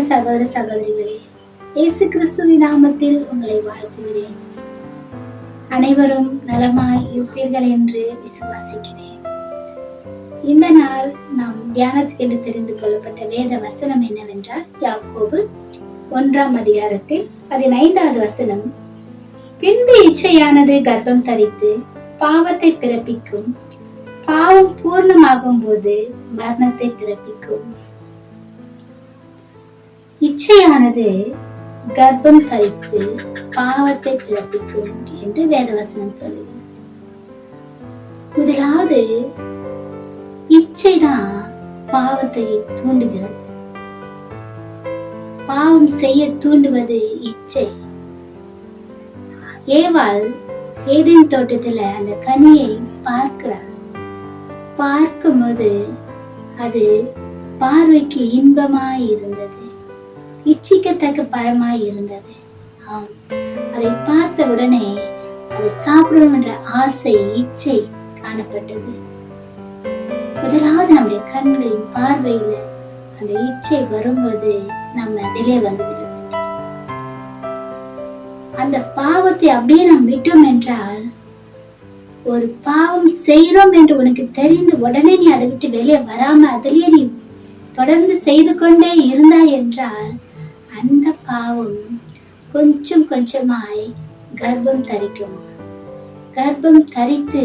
சகோதர சகோதரிகளே, இயேசு கிறிஸ்துவின் நாமத்தில் உங்களை வாழ்த்துகிறேன். அனைவரும் நலமாய் இருப்பீர்கள் என்று விசுவாசிக்கிறேன். இந்த நாள் நாம் தியானத்துக்கு என்று தெரிந்து கொள்ளப்பட்ட வேத வசனம் என்னவென்றால், யாக்கோபு 1ஆம் அதிகாரத்தில் 15வது வசனம், பின்பு இச்சையானது கர்ப்பம் தரித்து பாவத்தை பிறப்பிக்கும், பாவம் பூர்ணமாகும் போது மரணத்தை பிறப்பிக்கும். இச்சையானது கர்ப்பம் தரித்து பாவத்தை பிறப்பிக்கும் என்று வேதவசனம் சொல்லுகிறது. முதலாவது இச்சைதான் பாவத்தை தூண்டுகிறது. பாவம் செய்ய தூண்டுவது இச்சை. ஏவாள் ஏதேன் தோட்டத்துல அந்த கனியை பார்க்கிறார். பார்க்கும்போது அது பார்வைக்கு இன்பமாய் இருந்தது, இச்சிக்கத்தக்க பழமாய் இருந்தது. ஆம், அதை பார்த்த உடனே அதை சாப்பிடணும் என்ற ஆசை, இச்சை காணப்பட்டது. முதலாவது நம்முடைய கண்களின் பார்வையில அந்த இச்சை வரும்போது நம்ம வெளியே வந்துவிட வேண்டும். அந்த பாவத்தை அப்படியே நாம் விட்டோம் என்றால், ஒரு பாவம் செய்யறோம் என்று உனக்கு தெரிந்து உடனே நீ அதை விட்டு வெளியே வராம அதிலேயே நீ தொடர்ந்து செய்து கொண்டே இருந்தாய் என்றால், அந்த பாவம் கொஞ்சம் கொஞ்சமாய் கர்ப்பம் தரிக்கும். கர்ப்பம் தரித்து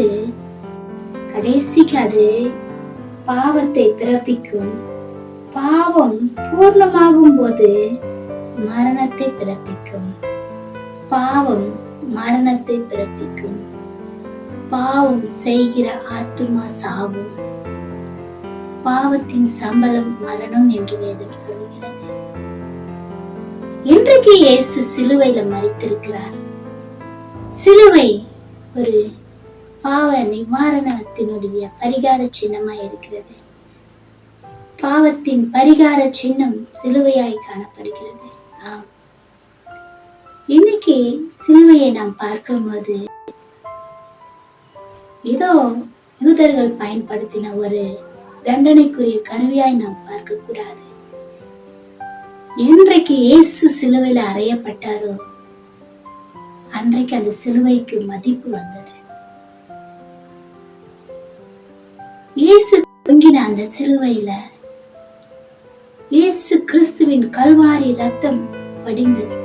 கடைசிக்கு அது பாவத்தை பிறப்பிக்கும். பாவம் பூர்ணமாகும் போது மரணத்தை பிறப்பிக்கும். பாவம் மரணத்தை பிறப்பிக்கும். பாவம் செய்கிற ஆத்துமா சாவும். பாவத்தின் சம்பளம் மரணம் என்று வேதம் சொல்கிறது. இன்றைக்கு இயேசு சிலுவையில மரித்திருக்கிறார். சிலுவை ஒரு பாவ நிவாரணத்தினுடைய பரிகார சின்னமாய் இருக்கிறது. பாவத்தின் பரிகார சின்னம் சிலுவையாய் காணப்படுகிறது. ஆம், இன்னைக்கு சிலுவையை நாம் பார்க்கும்போது இதோ யூதர்கள் பயன்படுத்தின ஒரு தண்டனைக்குரிய கருவியாய் நாம் பார்க்க கூடாது. என்றைக்கு இயேசு சிலுவையில அறையப்பட்டாரோ அன்றைக்கு அந்த சிலுவைக்கு மதிப்பு வந்தது. இயேசு தொங்கின அந்த சிலுவையில இயேசு கிறிஸ்துவின் கல்வாரி ரத்தம் வடிந்தது.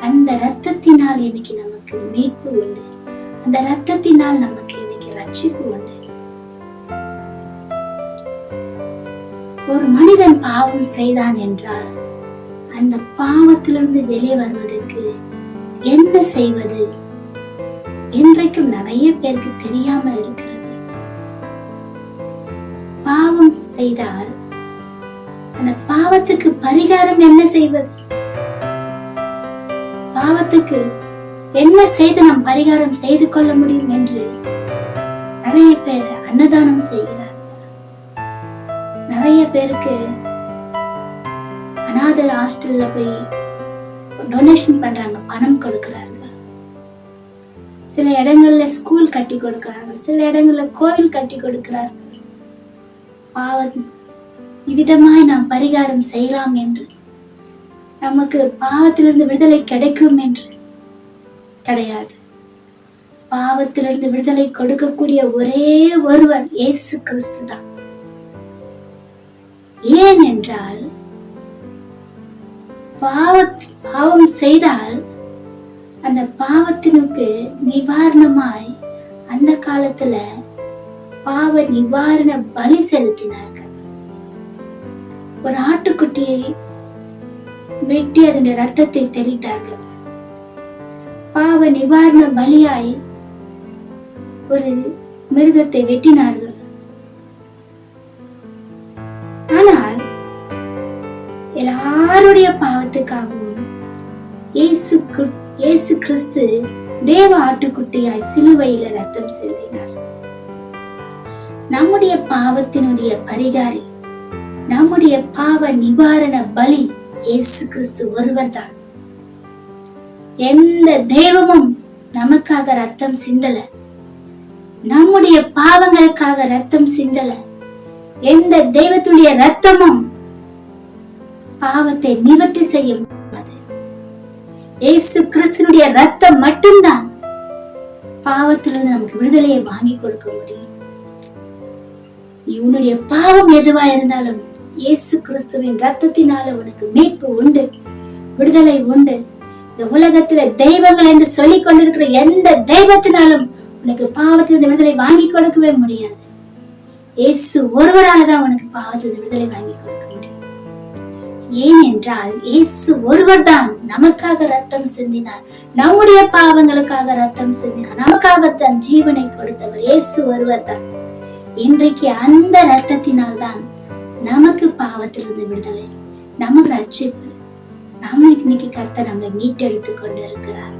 அந்த ரத்தத்தினால் இன்னைக்கு நமக்கு மீட்பு உண்டு. அந்த ரத்தத்தினால் நமக்கு இன்னைக்கு ரட்சிப்பு உண்டு. ஒரு மனிதன் பாவம் செய்தான் என்றால் அந்த பாவத்திலிருந்து வெளியே வருவதற்கு என்ன செய்வது இன்றைக்கும் நிறைய பேருக்கு தெரியாமல் இருக்கிறது. பாவம் செய்தால் அந்த பாவத்துக்கு பரிகாரம் என்ன செய்வது? பாவத்துக்கு என்ன செய்து நாம் பரிகாரம் செய்து கொள்ள முடியும் என்று நிறைய பேர் அன்னதானம் செய்கிறார். நிறைய பேருக்கு அநாத ஹாஸ்டல்ல போய் டொனேஷன் பண்றாங்க, பணம் கொடுக்கிறார்கள். சில இடங்கள்ல ஸ்கூல் கட்டி கொடுக்கிறார்கள், சில இடங்கள்ல கோவில் கட்டி கொடுக்கிறார்கள். பாவம் இவ்விதமாய் நாம் பரிகாரம் செய்யலாம் என்று, நமக்கு பாவத்திலிருந்து விடுதலை கிடைக்கும் என்று கிடையாது. பாவத்திலிருந்து விடுதலை கொடுக்கக்கூடிய ஒரே ஒருவர் இயேசு கிறிஸ்து தான். ஏன் என்றால், பாவம் செய்தால் அந்த பாவத்தினுக்கு நிவாரணமாய் அந்த காலத்துல பாவ நிவாரண பலி செலுத்தினார்கள். ஒரு ஆட்டுக்குட்டியை வெட்டி அதன் ரத்தத்தை தெளித்தார்கள். பாவ நிவாரண பலியாய் ஒரு மிருகத்தை வெட்டினார்கள். ஆனால் எல்லாருடைய பாவத்துக்காகவும் இயேசு கிறிஸ்து தேவ ஆட்டுக்குட்டியாய் சிலுவையில ரத்தம் சிந்தினார். நம்முடைய பாவத்தினுடைய பரிகாரி, நம்முடைய பாவ நிவாரண பலி இயேசு கிறிஸ்து ஒருவர் தான். எந்த தெய்வமும் நமக்காக ரத்தம் சிந்தல, நம்முடைய பாவங்களுக்காக ரத்தம் சிந்தல. எந்த தெய்வத்துடைய ரத்தமும் பாவத்தை நிவர்த்தி செய்ய முடியாது. இயேசு கிறிஸ்துனுடைய ரத்தம் மட்டும்தான் பாவத்திலிருந்து நமக்கு விடுதலையை வாங்கி கொடுக்க முடியும். உன்னுடைய பாவம் எதுவா இருந்தாலும் இயேசு கிறிஸ்துவின் ரத்தத்தினால உனக்கு மீட்பு உண்டு, விடுதலை உண்டு. இந்த உலகத்துல தெய்வங்கள் என்று சொல்லிக் கொண்டிருக்கிற எந்த தெய்வத்தினாலும் உனக்கு பாவத்திலிருந்து விடுதலை வாங்கி கொடுக்கவே முடியாது. இயேசு ஒருவராலதான் உனக்கு பாவத்திலிருந்து விடுதலை வாங்கி கொடுக்க முடியும். ஏன் என்றால் இயேசு ஒருவர் தான் நமக்காக ரத்தம் சிந்தினார், நம்முடைய பாவங்களுக்காக ரத்தம் சிந்தினார், நமக்காக தன் ஜீவனை கொடுத்தவர் இயேசு ஒருவர் தான். இன்றைக்கு அந்த ரத்தத்தினால் தான் நமக்கு பாவத்திலிருந்து விடுதலை, நமக்கு ரட்சிப்பு. நம்ம இன்னைக்கு கர்த்தர் நம்மை மீட்டெடுத்து கொண்டிருக்கிறார்.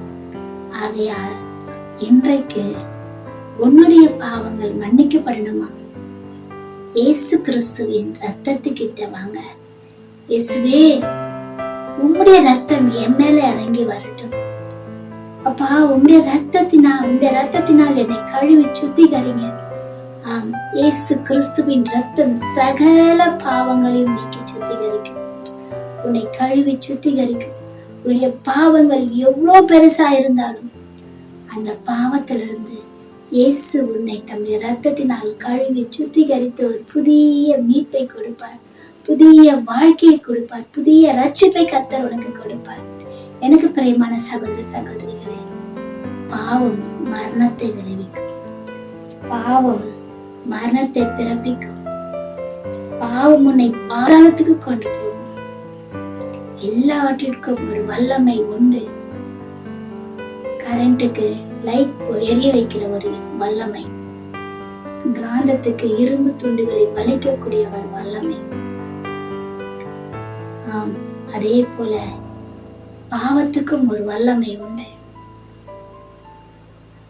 ஆகையால் இன்றைக்கு உன்னுடைய பாவங்கள் மன்னிக்கப்படணுமா? இயேசு கிறிஸ்துவின் ரத்தத்துக்கிட்ட வாங்க. இயேசுவே, உம்முடைய ரத்தம் என் மேல இறங்கி வரட்டும். அப்பா, உம்முடைய ரத்தத்தினால் என்னை கழுவி சுத்திகரிங்க. ஆம், இயேசு கிறிஸ்துவின் ரத்தம் சகல பாவங்களையும் நீக்கி சுத்திகரிக்கும், உன்னை கழுவி சுத்திகரிக்கும். உன்னுடைய பாவங்கள் எவ்வளவு பெருசா இருந்தாலும் அந்த பாவத்திலிருந்து இயேசு உன்னை தம்முடைய ரத்தத்தினால் கழுவி சுத்திகரித்து ஒரு புதிய மீட்பை கொடுப்பார், புதிய வாழ்க்கையை கொடுப்பார், புதிய ரட்சிப்பை கர்த்தர் உனக்கு கொடுப்பார். எனக்கு பிரியமான சகோதர சகோதரிகளே, பாவம் மரணத்தை விளைவிக்கும், பாவம் மரணத்தை பிறப்பிக்கும், பாவம் உன்னை பாதாளத்துக்கு கொண்டு போகும். எல்லாவற்றிற்கும் ஒரு வல்லமை உண்டு. கரண்ட்டுக்கு லைட் எரிய வைக்கிற ஒரு வல்லமை, காந்தத்துக்கு இரும்பு துண்டுகளை வலிக்கக்கூடிய ஒரு வல்லமை. ஆம், அதே போல பாவத்துக்கும் ஒரு வல்லமை உண்டு.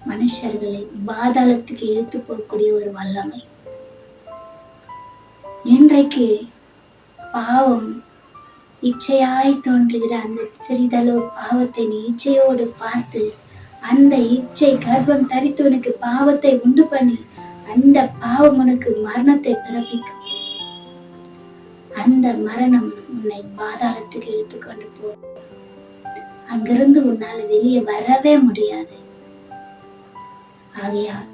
மனுஷர்களை பாதாளத்துக்கு இழுத்து போகக்கூடிய ஒரு வல்லமை. இன்றைக்கு பாவம் இச்சையாய் தோன்றுகிற அந்த சிறிதளவு பாவத்தை நீ இச்சையோடு பார்த்து, அந்த இச்சை கர்ப்பம் தரித்து உனக்கு பாவத்தை உண்டு பண்ணி அந்த பாவம் உனக்கு மரணத்தை பிறப்பிக்கும். அந்த மரணம் உன்னை பாதாளத்துக்கு இழுத்துக்கொண்டு போகும். அங்கிருந்து உன்னால வெளியே வரவே முடியாது. ஆகையால்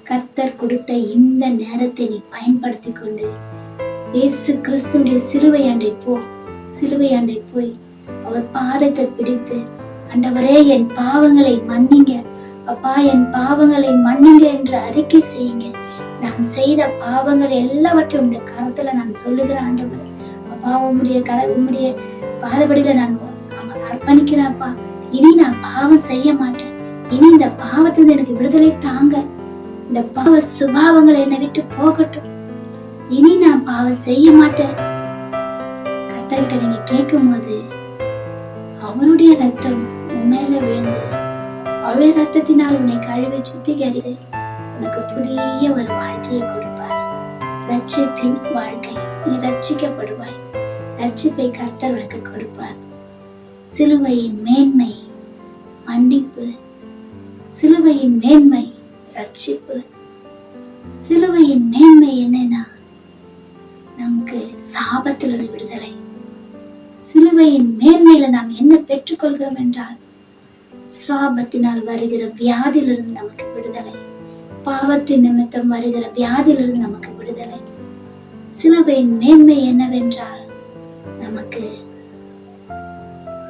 கர்த்தர் கொடுத்த இந்த நேரத்தை நீ பயன்படுத்தி கொண்டு இயேசு கிறிஸ்துடைய சிலுவை அண்டை போ. சிலுவை அண்டை போய் அவர் பாதத்தை பிடித்து, ஆண்டவரே, என் பாவங்களை மன்னிங்க, அப்பா, என் பாவங்களை மன்னிங்க என்று அறிக்கை செய்யுங்க. நான் செய்த பாவங்கள் எல்லாவற்றையும் உங்களுடைய கரத்துல நான் சொல்லுகிறேன் ஆண்டவர். அப்பா, உம்முடைய பாதபடியில நான் அர்ப்பணிக்கிறேன். அப்பா, இனி நான் பாவம் செய்ய மாட்டேன். இனி இந்த பாவத்திலிருந்து எனக்கு விடுதலை தாங்க. இந்த பாவ சுபாவங்கள் என்னை விட்டு போகட்டும். இனி நான் பாவம் செய்ய மாட்டேன். கர்த்தர்கிட்ட நீங்க கேட்கும் போது அவருடைய ரத்தம் உண்மையில விழுந்து அவருடைய ரத்தத்தினால் உன்னை கழுவி சுத்திகரித்து உனக்கு புதிய ஒரு வாழ்க்கையை கொடுப்பார். ரட்சிப்பின் வாழ்க்கை, நீ ரட்சிக்கப்படுவாய். ரட்சிப்பை கர்த்தர் உனக்கு கொடுப்பார். சிலுவையின் மேன்மை மன்னிப்பு, சிலுவையின் மேன்மை ரட்சிப்பு. சிலுவையின் மேன்மை என்னன்னா நமக்கு சாபத்திலிருந்து விடுதலை. சிலுவையின் மேன்மையில நாம் என்ன பெற்றுக்கொள்கிறோம் என்றால் சாபத்தினால் வருகிற வியாதியிலிருந்து நமக்கு விடுதலை, பாவத்தின் நிமித்தம் வருகிற வியாதியிலிருந்து நமக்கு விடுதலை. சிலுவையின் மேன்மை என்னவென்றால் நமக்கு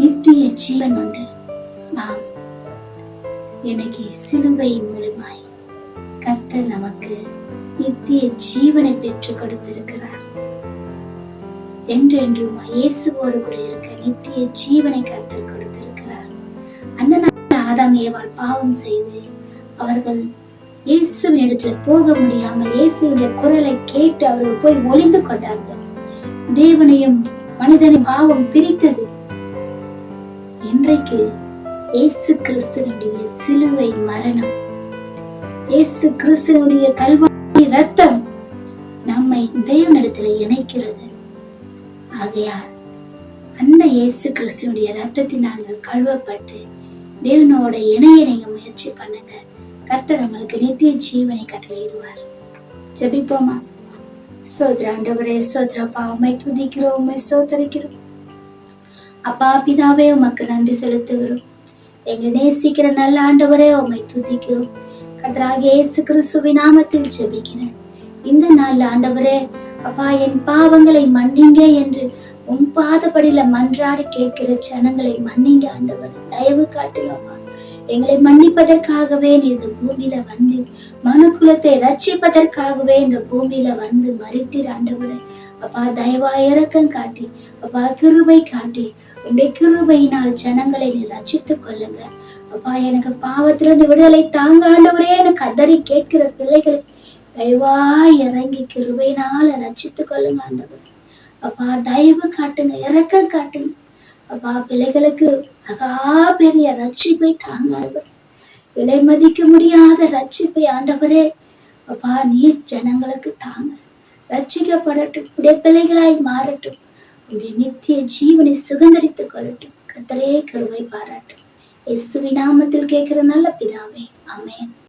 நித்திய ஜீவன் உண்டு. நாம் எனக்கு சிலுவையின் மூலமாய் கர்த்தர் நமக்கு நித்திய ஜீவனை பெற்றுக் கொடுத்திருக்கிறார். என்றென்றும் இயேசுவோடு கூட இருக்க நித்திய ஜீவனை கர்த்தர் கொடுத்திருக்கிறார். அந்த நாள் ஆதாம் ஏவாள் பாவம் செய்து அவர்கள் இயேசுவின் இடத்துல போக முடியாமல் இயேசுடைய குரலை கேட்டு அவர்கள் போய் ஒளிந்து கொண்டார்கள். தேவனையும் மனிதனையும் பாவம் பிரித்தது. இன்றைக்கு இயேசு கிறிஸ்துவினுடைய சிலுவை மரணம், இயேசு கிறிஸ்துவினுடைய கல்வாரி ரத்தம் நம்மை தேவனிடத்துல இணைக்கிறது. ஆகையால் அந்த இயேசு கிறிஸ்துவினுடைய ரத்தத்தினால் கழுவப்பட்டு தேவனோட இணைய நீங்க முயற்சி பண்ணுங்க. கர்த்தர் உங்களுக்கு நித்திய ஜீவனை கட்டளையிடுவார். ஜெபிப்போமா? சோத்ரா ஆண்டவரே, சோத்ரப்பா, உம்மை துதிக்கிறோம், உம்மை சோதரிக்கிறோம். அப்பா பிதாவே உமக்கு நன்றி செலுத்துகிறோம். எங்களை நேசிக்கிற நல்ல ஆண்டவரே உம்மை துதிக்கிறோம். கர்த்தராகிய இயேசு கிறிஸ்துவின் நாமத்தில் ஜெபிக்கிறேன். இந்த நாள் ஆண்டவரே அப்பா என் பாவங்களை மன்னிங்க என்று உன் பாதப்படியில மன்றாடி கேட்கிற ஜனங்களை மன்னிங்க ஆண்டவர். தயவு காட்டுங்கப்பா. எங்களை மன்னிப்பதற்காகவே நீ இந்த பூமியில வந்து மனுக்குலத்தை ரட்சிப்பதற்காகவே இந்த பூமியில வந்து மரித்தீர் ஆண்டவரே. அப்பா தயவா இரக்கம் காட்டி அப்பா கிருபை காட்டி உடைய கிருபையினால் ஜனங்களை நீ ரட்சித்துக் கொள்ளுங்க. அப்பா எனக்கு பாவத்திலிருந்து விடுதலை தாங்க ஆண்டவரே எனக்கு கதறி கேட்கிற பிள்ளைகளை தயவா இறங்கி கிருபையினால ரட்சித்துக் கொள்ளுங்க ஆண்டவர். அப்பா தயவு காட்டுங்க, இரக்கம் காட்டுங்க. அப்பா பிள்ளைகளுக்கு அகா பெரிய ரட்சிப்பை தாங்க ஆண்டவர். விலை மதிக்க முடியாத ரட்சிப்பை ஆண்டவரே அப்பா நீர் ஜனங்களுக்கு தாங்க. ரட்சிக்கப்படட்டும், உடைய பிள்ளைகளாய் மாறட்டும், உடைய நித்திய ஜீவனை சுதந்திரித்துக் கொள்ளட்டும். கர்த்தரே கிருபை பாராட்டும். இயேசுவின் நாமத்தில் கேட்கிற நல்ல பிதாவே, ஆமென்.